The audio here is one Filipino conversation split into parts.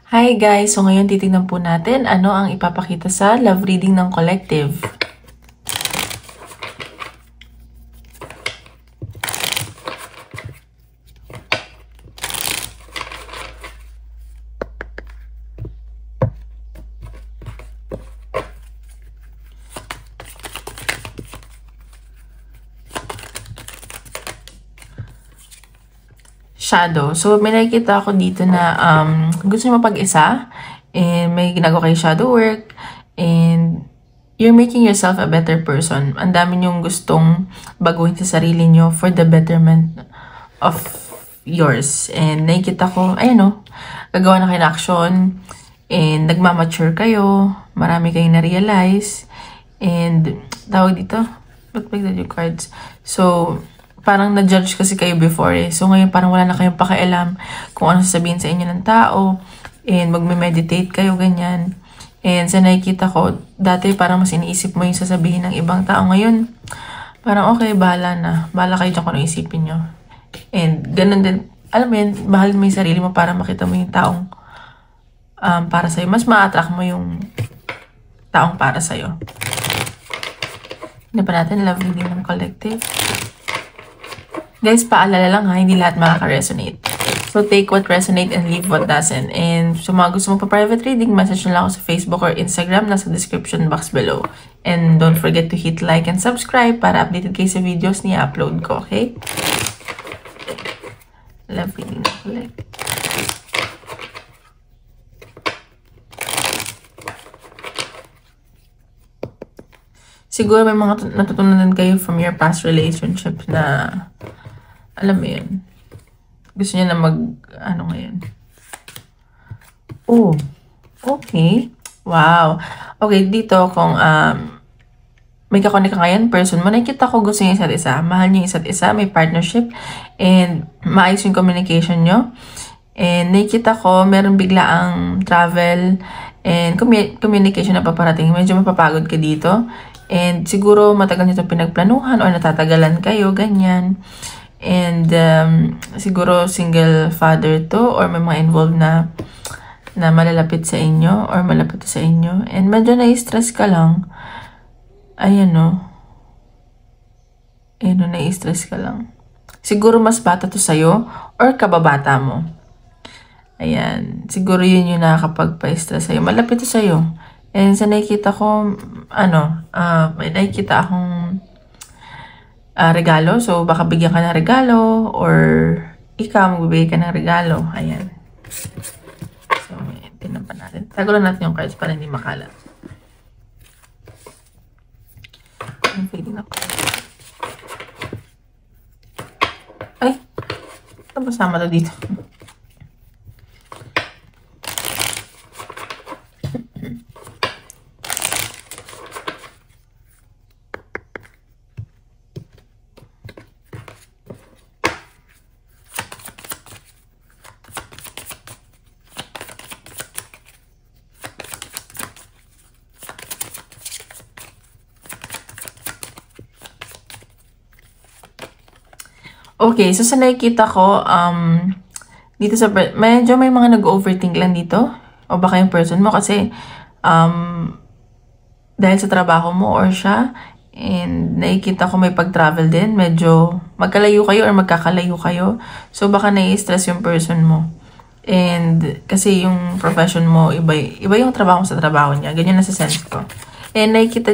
Hi guys! So ngayon titignan po natin ano ang ipapakita sa love reading ng collective. Shadow. So, may nakikita ako dito na gusto niyo mapag-isa and may ginagawa kayo shadow work and you're making yourself a better person. Ang dami niyong gustong baguhin sa sarili niyo for the betterment of yours. And nakikita ko, ayun o, gagawa na kayo ng action and nagmamature kayo, marami kayong na-realize and tawag dito, look like the cards. So, parang na-judge kasi kayo before eh. So, ngayon parang wala na kayong pakialam kung ano sasabihin sa inyo ng tao. And magme-meditate kayo, ganyan. And sa nakikita ko, dati parang mas iniisip mo yung sasabihin ng ibang tao. Ngayon, parang okay, bahala na. Bahala kayo dyan kung ano isipin nyo. And ganun din, alam mo yun, mahal mo yung sarili mo para makita mo yung taong para sa'yo. Mas ma-attract mo yung taong para sa'yo. Hindi pa natin love reading ng collective. Guys, paalala lang ha, hindi lahat makaka-resonate. So, take what resonate and leave what doesn't. And so, mga gusto mo pa private reading, message nyo lang ako sa Facebook or Instagram, nasa description box below. And don't forget to hit like and subscribe para updated kayo sa videos ni upload ko, okay? Love reading na ulit. Siguro may mga natutunan kayo from your past relationship na alam mo yun. Gusto niya na ano ngayon. Oh, okay. Wow. Okay, dito kung may kakonek ka ngayon, person mo, nakikita ko gusto niya isa't isa. Mahal niyo isa't isa, may partnership, and maayos yung communication nyo. And nakikita ko, meron bigla ang travel and communication na paparating. Medyo mapapagod ka dito. And siguro matagal nyo itong pinagplanuhan or natatagalan kayo, ganyan. And siguro single father to or may mga involved na malalapit sa inyo or malapit sa inyo. And medyo na-stress ka lang. Ayan o. Ayan o, na-stress ka lang. Siguro mas bata to sa'yo or kababata mo. Ayan. Siguro yun yung nakakapagpa-stress sa'yo. Malapit to sa'yo. And sa nakikita ko, may nakikita akong regalo. So, baka bigyan ka ng regalo or ikaw magbibigay ka ng regalo. Ayan. So, tinan pa natin. Tagulan natin yung cards para hindi makalat. Ang feeling ako. Ay! Ito masama to dito. Okay, so sa nakikita ko, dito sa, medyo may mga nag-overthink lang dito. O baka yung person mo kasi, dahil sa trabaho mo or siya, and nakikita ko may pag-travel din, medyo magkalayo kayo or magkakalayo kayo. So baka nai-stress yung person mo. And kasi yung profession mo, iba yung trabaho sa trabaho niya. Ganyan na sa sense ko. And nakikita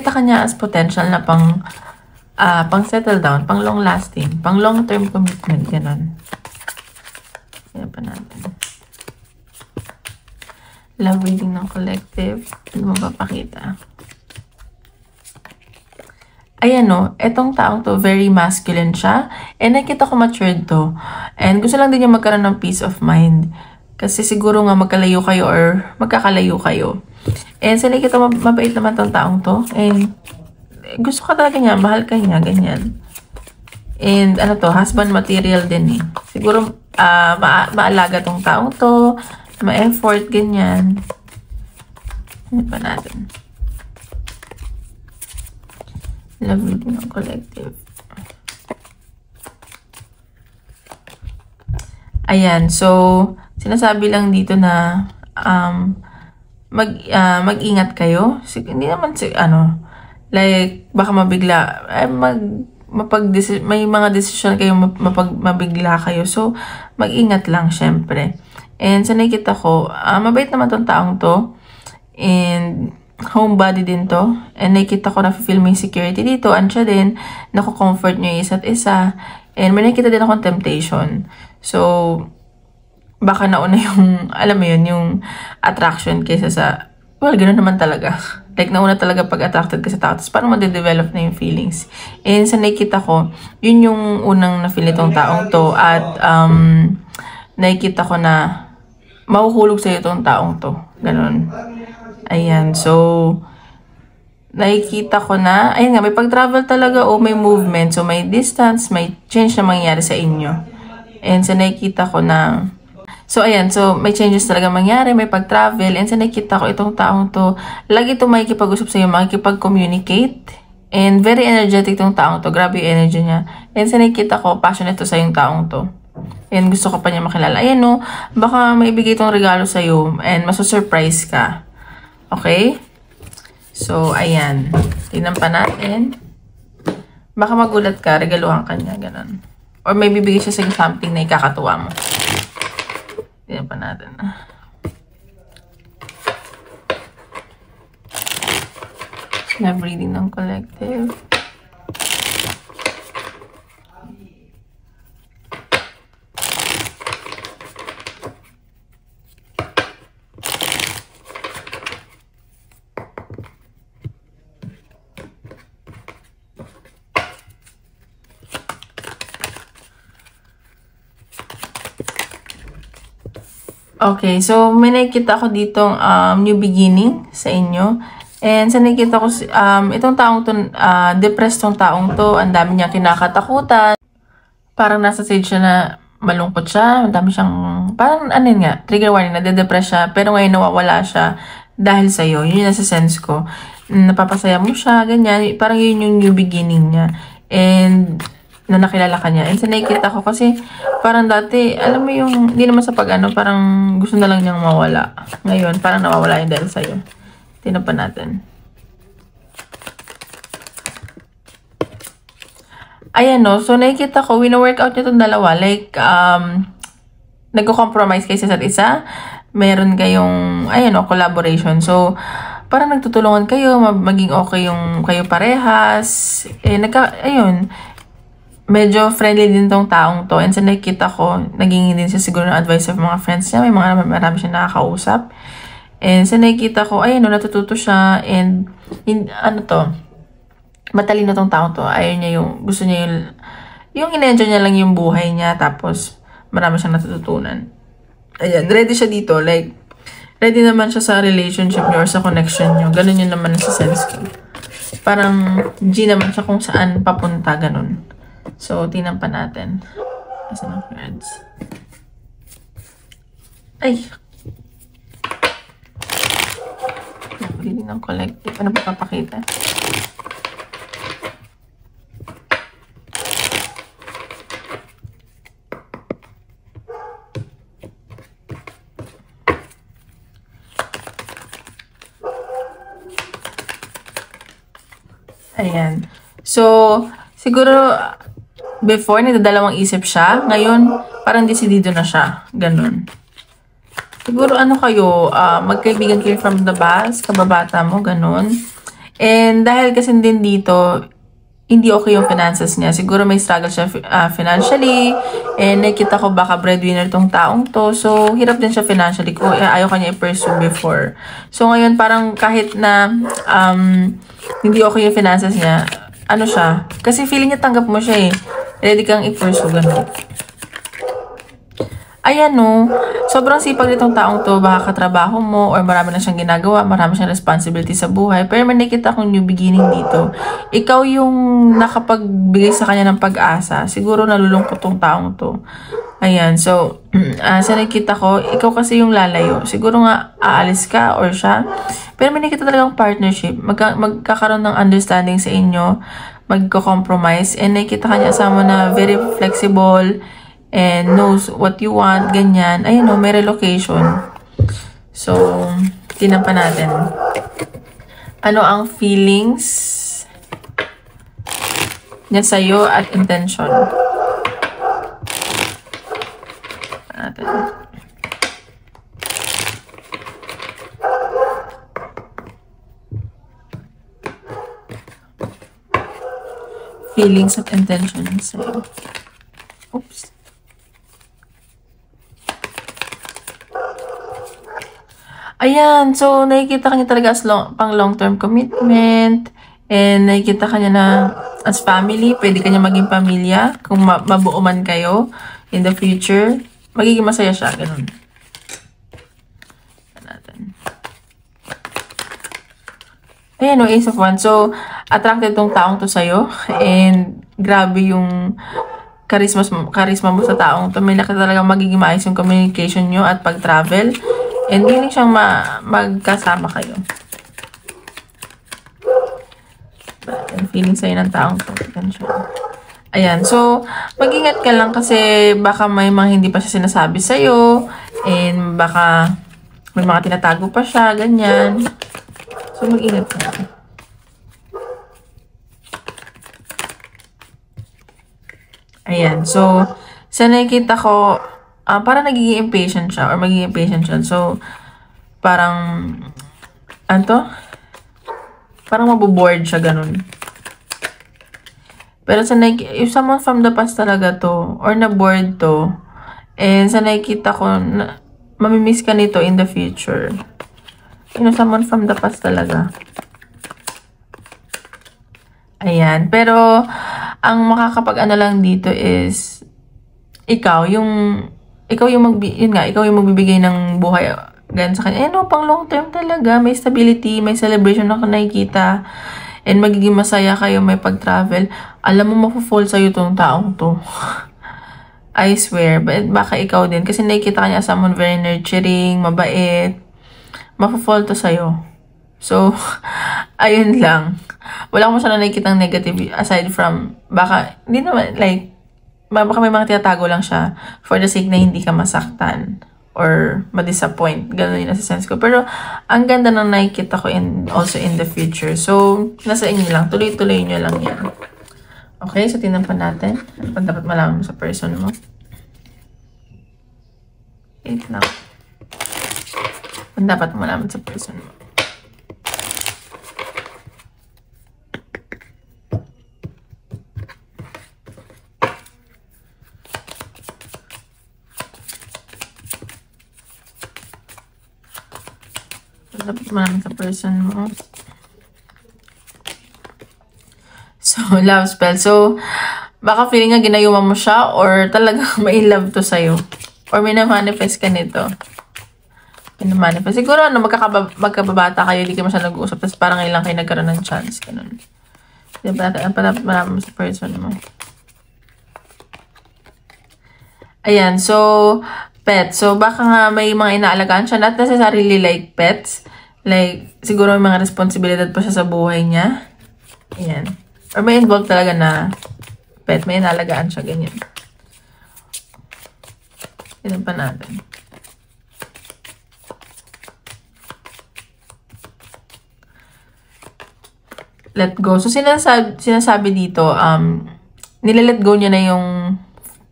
ka niya as potential na pang settle down, pang long lasting, pang long term commitment, ganun. Kaya pa natin. Love reading ng collective. Ano mapapakita? Ayan o, etong taong to, very masculine siya. And nakita ko matured to. And gusto lang din niya magkaroon ng peace of mind. Kasi siguro nga magkalayo kayo or magkakalayo kayo. And sa nakita mabait naman tong taong to. And gusto ka talaga niya, mahal ka niya, ganyan. And ano to, husband material din eh. Siguro maalaga tong taong to, ma-effort, ganyan. Ano pa natin? Love reading ng collective. Ayan, so, sinasabi lang dito na, mag-ingat kayo. Hindi naman, like, baka mabigla, may mga desisyon kayo mabigla kayo. So, mag-ingat lang, syempre. And sa nakikita ko, mabait naman tong taong to. And homebody din to. And nakikita ko na feel may security dito. Andiya din, nako-comfort nyo yung isa't isa. And may nakikita din akong temptation. So, baka nauna yung, alam mo yun, yung attraction kaysa sa, well, ganoon naman talaga. Like, nauna talaga pag attracted ka sa tao. Tapos, parang made-develop na yung feelings. And sa nakikita ko, yun yung unang na-feel itong taong to. At, nakikita ko na mahuhulog sa'yo itong taong to. Ganon. Ayan. So, nakikita ko na, ayun nga, may pag-travel talaga o may movement. So, may distance, may change na mangyayari sa inyo. And sa nakikita ko na, so, ayan. So, may changes talaga mangyari, may pag-travel. And sa nakikita ko, itong taong to, lagi itong makikipag-usap sa'yo, makikipag-communicate. And very energetic itong taong to. Grabe yung energy niya. And sa nakikita ko, passionate to sa yung taong to. And gusto ko pa niya makilala. Ayan, no, baka maibigay itong regalo sa'yo. And maso-surprise ka. Okay? So, ayan. Tingnan pa natin. Baka magulat ka, regaluhan ka niya, ganun. Or may bibigay siya sa something na ikakatuwa mo. Tingnan pa natin. Love reading ng collective. Okay, so may nakikita ko ditong new beginning sa inyo. And sa nakikita ko, itong taong to, depressed tong taong to, ang dami niya kinakatakutan. Parang nasa stage siya na malungkot siya, ang dami siyang, parang ano yun nga, trigger warning, nade-depress siya, pero ngayon nawawala siya dahil sa'yo. Yun yung nasa sense ko. Napapasaya mo siya, ganyan, parang yun yung new beginning niya. And na nakilala ka niya. And sa nakikita ko kasi, parang dati, alam mo yung, hindi naman sa pag-ano, parang gusto na lang niyang mawala. Ngayon, parang nawawala yun dahil sa'yo. Tingnan pa natin. Ayan, no. So, nakikita ko, wino-workout niyo itong dalawa. Like, nagko-compromise kayo sa isa't isa. Meron kayong, ayan, no, collaboration. So, parang nagtutulungan kayo, maging okay yung kayo parehas. Ayun, medyo friendly din tong taong to. And sa nakikita ko, naging din siya siguro ng advice of mga friends niya. May marami siya nakakausap. And sa nakikita ko, ayun, no, natututo siya. And, ano to, matalino tong taong to. Ayun niya yung, gusto niya yung in-enjoy niya lang yung buhay niya. Tapos, marami siyang natututunan. Ayan, ready siya dito. Like, ready naman siya sa relationship niyo or sa connection niyo. Ganun yun naman sa sense ko. Parang, G naman siya kung saan papunta, ganun. So, tingnan pa natin. Asan ang cards? Ay! Hindi ng collective. Ano ba papakita? Ayan. So, siguro, before, nagdadalawang isip siya. Ngayon, parang decidido na siya. Ganun. Siguro, ano kayo, magkaibigan kayo from the past, kababata mo, ganun. And dahil kasi din dito, hindi okay yung finances niya. Siguro may struggle siya financially. And nakita ko baka breadwinner tong taong to. So, hirap din siya financially. Kung ayaw kanya i-pursue before. So, ngayon, parang kahit na hindi okay yung finances niya, ano siya? Kasi feeling niya tanggap mo siya eh. Ready kang i-pursue, ganun. Ayan, no. Sobrang sipag nitong taong to. Baka katrabaho mo or marami na siyang ginagawa. Marami siyang responsibility sa buhay. Pero may nakita akong new beginning dito. Ikaw yung nakapagbigay sa kanya ng pag-asa. Siguro nalulungkot tong taong to. Ayan. So, sa nakita ko, ikaw kasi yung lalayo. Siguro nga, aalis ka or siya. Pero may nakita talagang partnership. Magkakaroon ng understanding sa inyo. Magko-compromise. And nakita kanya asama na very flexible. and knows what you want, ganyan. Ayun o, may relocation. So, tingnan pa natin. Ano ang feelings niya sa'yo at intention? Natin. Feelings at intention niya sa'yo. Oops. Ayan, so nakikita kanya talaga as pang long-term commitment, and nakikita kanya na as family, pwede kanya maging pamilya kung mabuo man kayo in the future. Magiging masaya siya, ganun. Ayan o, Ace of Wands. So, attracted tong taong to sa'yo, and grabe yung charisma mo sa taong to. May nakita talaga magiging maayos yung communication nyo at pag-travel. And willing siyang magkasama kayo. And feeling sa'yo ng taong to. Ayan. So, mag-ingat ka lang kasi baka may mga hindi pa siya sinasabi sa'yo. And baka may mga tinatago pa siya. Ganyan. So, mag-ingat ka lang. Ayan. So, sa nakikita ko, parang nagiging impatient siya or magiging impatient siya. So, parang, ano to? Parang maboboard siya, ganun. Pero sa if someone from the past talaga to, or na-bored to, and sa nakikita ko, mamimiss ka nito in the future. You know, someone from the past talaga. Ayan. Pero, ang makakapag-ano lang dito is, ikaw yung magbibigay ng buhay gan sa kanya. No, pang long term talaga. May stability, may celebration na nakikita. And magiging masaya kayo, may pag-travel. Alam mo, mapufall sa'yo tong taong to. I swear. But baka ikaw din. Kasi nakikita kanya someone very nurturing, mabait. Mapufall to sa'yo. So, ayun lang. Wala mo siya na nakikitang negative aside from, baka, hindi naman, like, baka may mga tinatago lang siya for the sake na hindi ka masaktan or ma-disappoint. Ganun yung nasa sense ko. Pero, ang ganda ng nakikita ko also in the future. So, nasa inyo lang. Tuloy-tuloy nyo lang yan. Okay, so tingnan pa natin. Ano pa dapat malaman mo sa person mo? Wait lang. Ano dapat malaman sa person mo? Dapat malaman sa person mo. So, love spell. So, baka feeling nga ginayuma mo siya or talagang may love to sa'yo. Or may na-manifest ka nito. May na-manifest. Siguro, magkababata kayo, hindi kayo masyadong nag-uusap. Tapos parang ngayon lang kayo nagkaroon ng chance. Ganun. Dapat malaman mo sa person mo. Ayan. So, pet. So, baka nga may mga inaalagaan siya. Not necessarily like pets. Like, siguro may mga responsibilidad pa siya sa buhay niya. Ayan. Or may involved talaga na pet. May inaalagaan siya. Ganyan. Tignan pa natin. Let go. So, sinasabi dito, nilalet go niya na yung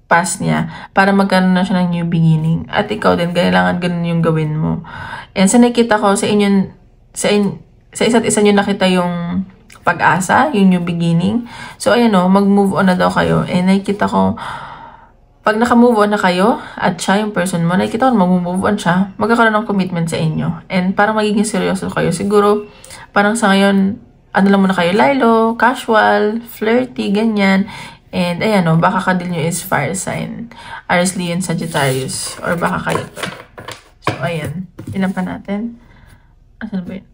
past niya para magkaroon na siya ng new beginning. At ikaw din, kailangan ganun yung gawin mo. And sa nakita ko, sa isa't isa nyo nakita yung pag-asa, yung new beginning. So, ayan o, mag-move on na daw kayo. And nakikita ko, pag naka-move on na kayo, at siya yung person mo, nakikita ko, mag-move on siya, magkakaroon ng commitment sa inyo. And parang magiging seryoso kayo. Siguro, parang sa ngayon, ano lang muna kayo, lilo, casual, flirty, ganyan. And ayan o, baka kadil nyo is fire sign. Aries, Leo, Sagittarius. Or baka kayo to. So, ayan. Ilan pa natin? Asan ba yun?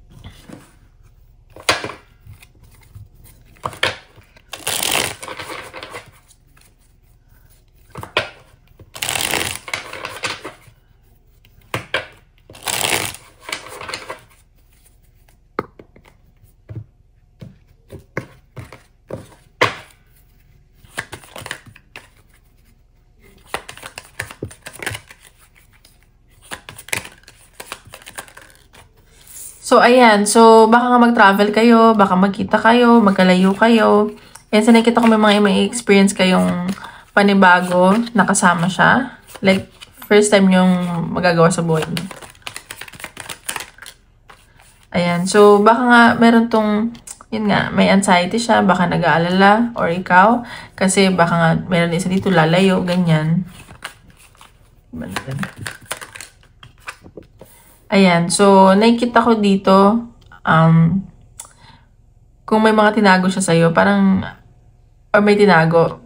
So, ayan. So, baka nga mag-travel kayo, baka magkita kayo, magkalayo kayo. And sa nakita ko may experience kayong panibago, nakasama siya. Like, first time yung magagawa sa buhay niyo. Ayan. So, baka nga meron tong, yun nga, may anxiety siya, baka nag-aalala, or ikaw. Kasi baka nga meron isa dito, lalayo, ganyan. Ayan. So, nakikita ko dito, kung may mga tinago siya sa'yo, parang, or may tinago,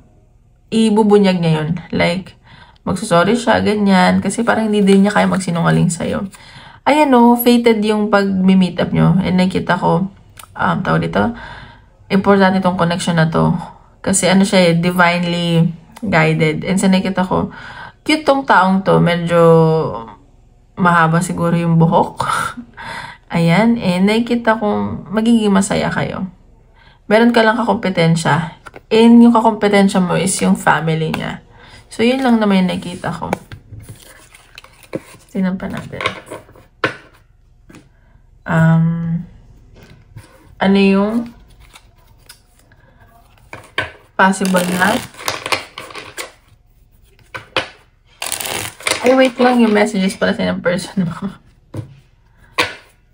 ibubunyag niya yun. Like, magsusorry siya, ganyan. Kasi parang hindi din niya kaya magsinungaling sa'yo. Ayan o, fated yung pag-meet up nyo. And nakita ko, tawag dito, importante itong connection na to. Kasi ano siya divinely guided. And sa nakita ko, cute tong taong to. Medyo mahaba siguro yung buhok. Ayan. And nakita ko, magiging masaya kayo. Meron ka lang kakompetensya. And yung kakompetensya mo is yung family niya. So, yun lang naman yung nakita ko. Tingnan pa natin. Ano yung possible na? Ay, wait lang yung messages pala sa ng person mo.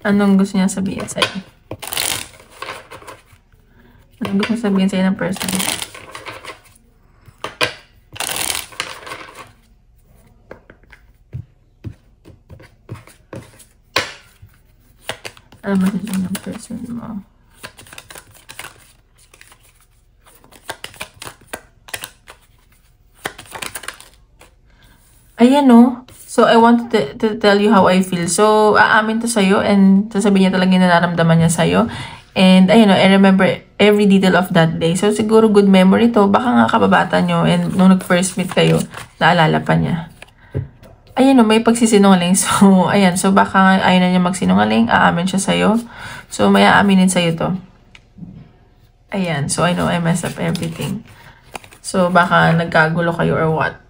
Anong gusto niya sabihin sa'yo? Anong gusto niya sabihin sa'yo ng person mo? Ano message ng person mo? Ayan no. So, I want to tell you how I feel. So, aamin to sa'yo and sasabihin niya talaga yung nararamdaman niya sa'yo. And, ayun no, I remember every detail of that day. So, siguro good memory to. Baka nga kababata nyo and nung nag-first meet kayo, naalala pa niya. Ayan no, may pagsisinungaling. So, ayan. So, baka nga ayaw na niya magsinungaling. Aamin siya sa'yo. So, may aaminin sa'yo to. Ayan. So, I know I messed up everything. So, baka nagkagulo kayo or what.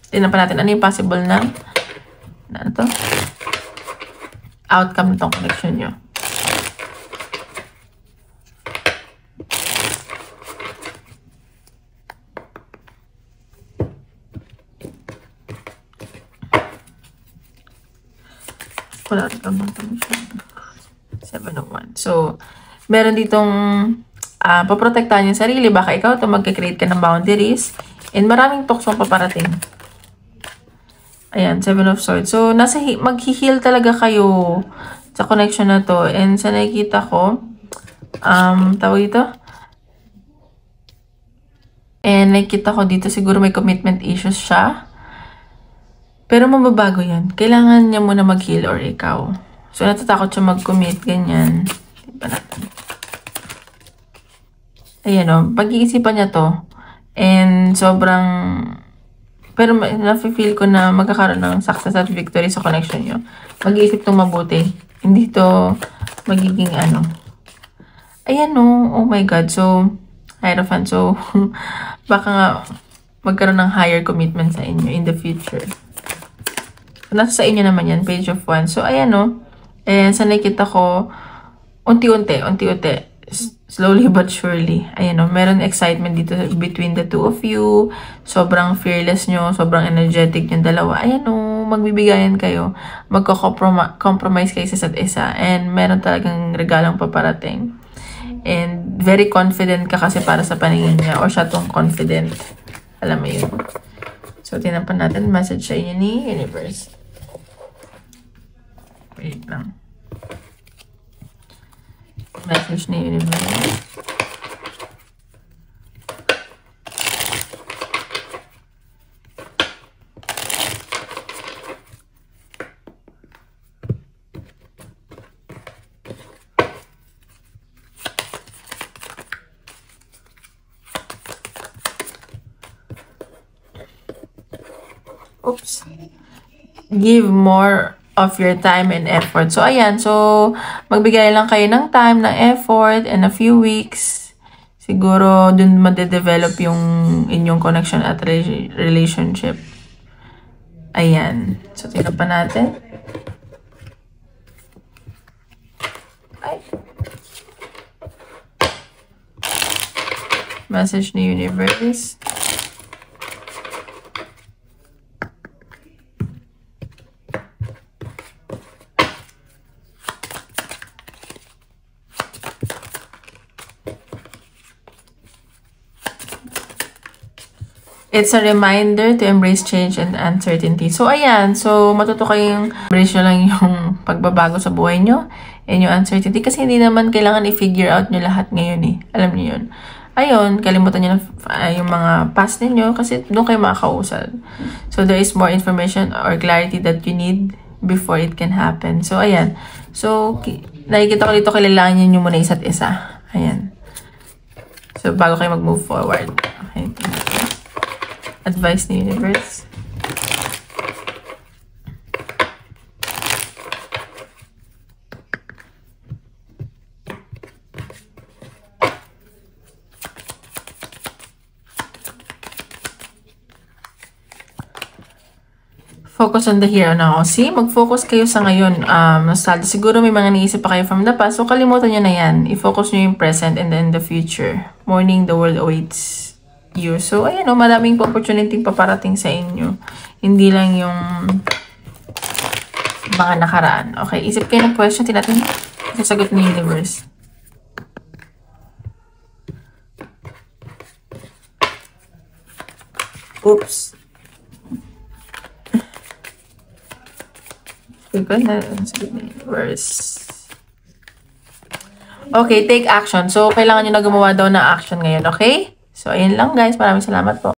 Tingnan pa natin ano yung possible na ano to? Outcome nitong connection nyo. Wala rin kang connection. 701. So, meron ditong paprotektahan yung sarili. Baka ikaw ito magkakreate ka ng boundaries. And maraming tuksong paparating. Ayan, 7 of Swords. So, mag-heal talaga kayo sa connection na to. And sa nakikita ko, tawag ito. And nakikita ko dito, siguro may commitment issues siya. Pero mababago yan. Kailangan niya muna mag-heal or ikaw. So, natatakot siya mag-commit, ganyan. Diba natin? Ayan o, pag-iisipan niya to. And sobrang... Pero nafe-feel ko na magkakaroon ng success at victory sa connection nyo. Mag-iisip itong mabuti. Hindi to magiging ano. Ayan no. Oh my God. So, Hierophant. So, baka nga magkaroon ng higher commitment sa inyo in the future. Nasa sa inyo naman yan. Page of Wands. So, ayan no. And sa nakita ko, unti-unti. Slowly but surely. Ayan o, meron excitement dito between the two of you. Sobrang fearless nyo, sobrang energetic yung dalawa. Ayan o, magbibigayan kayo. Magko-compromise kayo sa isa't isa. And meron talagang regalong paparating. And very confident ka kasi para sa paningin niya. Or siya tong confident. Alam mo yun. So, tinan pa natin. Message sa inyo ni Universe. Wait lang. Message ni Universe. Oops. Give more of your time and effort. So, ayan. So, magbigay lang kayo ng time, ng effort, and a few weeks. Siguro, dun madedevelop yung inyong connection at relationship. Ayan. So, tingnan pa natin. Ay. Message ni universe. It's a reminder to embrace change and uncertainty. So, ayan. So, matuto kayong embrace nyo lang yung pagbabago sa buhay nyo and yung uncertainty. Kasi hindi naman kailangan i-figure out nyo lahat ngayon eh. Alam nyo yun. Ayun, kalimutan nyo na yung mga past ninyo kasi doon kayo makakausad. So, there is more information or clarity that you need before it can happen. So, ayan. So, nakikita ko dito kailangan nyo muna isa't isa. Ayan. So, bago kayo mag-move forward. Okay. Advice ni universe. Focus on the here now. See, mag-focus kayo sa ngayon. Nostalgia. Siguro may mga naisip pa kayo from the past. So, kalimutan nyo na yan. I-focus nyo yung present and then the future. Morning, the world awaits you. So, ayan o, maraming opportunity paparating sa inyo. Hindi lang yung mga nakaraan. Okay, isip kayo ng question. Tinatin sasagot ni universe. Oops. Sagot ni universe. Okay, take action. So, kailangan nyo na gumawa daw ng action ngayon, okay? So, ayun lang guys. Maraming salamat po.